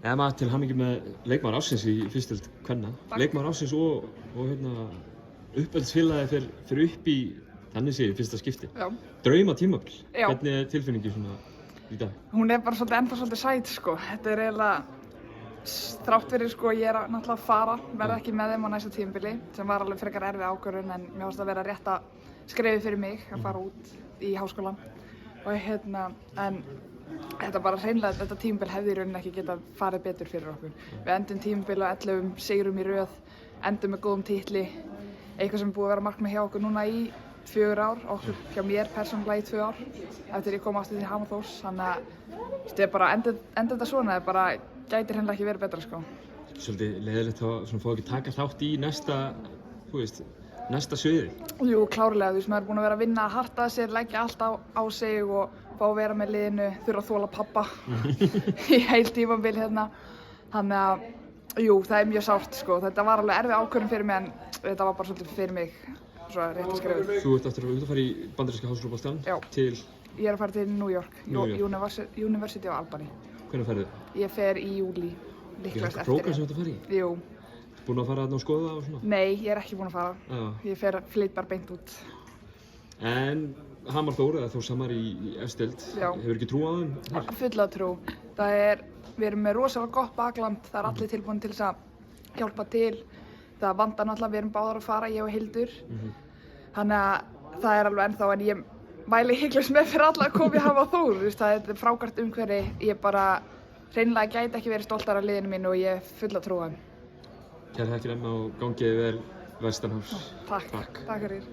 Maður til hamingju með leikmaður ársins í fyrstdeild kvenna. Leikmaður ársins og uppeldisfélagi fer upp í þannig séð í fyrsta skipti. Já. Drauma tímabil. Já. Hvernig tilfinningin svona í dag? Hún bara ennþá svolítið sæt sko. Þetta eiginlega þrátt fyrir sko ég náttúrulega að fara, verða ekki með þeim á næsta tímabili sem var alveg frekar erfið ákvörðun en mér fannst að vera rétta skrefið fyrir mig að fara út í háskólann og en þetta bara hreinlega þetta tímabil hefði í rauninni ekki getað farið betur fyrir okkur. Við endum tímabil á 11 sigrum í röð, endum með góðum titli, eitthvað sem er búið að vera markmið hjá okkur núna í 4 ár, okkur hjá mér persónulega í 2 ár eftir ég kom aftur til Hamar Þórs, þannig að þetta er bara enda þetta svona, það bara gæti hreinlega ekki verið betra sko. Svolítið leiðilegt að fá ekki taka þátt í næsta sviði. Jú, klárlega, maður er búinn að vera að vinna hart að sér, leggja allt á sig og fá að vera með liðinu, þurfa að þola pappa í heil tímabil hérna. Þannig að, jú, það er mjög sárt sko. Þetta var alveg erfið ákvörðun fyrir mig en þetta var bara svolítið fyrir mig, svo rétt að skrifa. Þú ert eftir að fara í bandaríska háskólaboltann til? Ég er að fara til New York, University of Albany. Hvenær ferðu? Ég fer í júlí, líklegast eftir. Er prógram sem þú ert að fara í? Jú. Búinn að fara þarna og skoða það og svona? Nei, ég er ekki búinn að fara. Já. Ég flyt bara beint út. En Hamar Þór eða Þór Samar í efstild, hefur ekki trú á þeim? Fulla trú. Við erum með rosalega gott bakland, það er allir tilbúin til þess að hjálpa til. Það vandar náttúrulega, við erum báðar að fara, ég og Hildur. Þannig að það er alveg ennþá, en ég mæli hiklaust með fyrir alla að koma í Hamar Þór. Það er frábært umhverfi, ég bara hreinlega gæti ekki verið stoltar af liðinu mínu og ég er full að trúa þeim. Kærar þakkir Emma og gangi þér vel vestanhafs. Takk fyrir.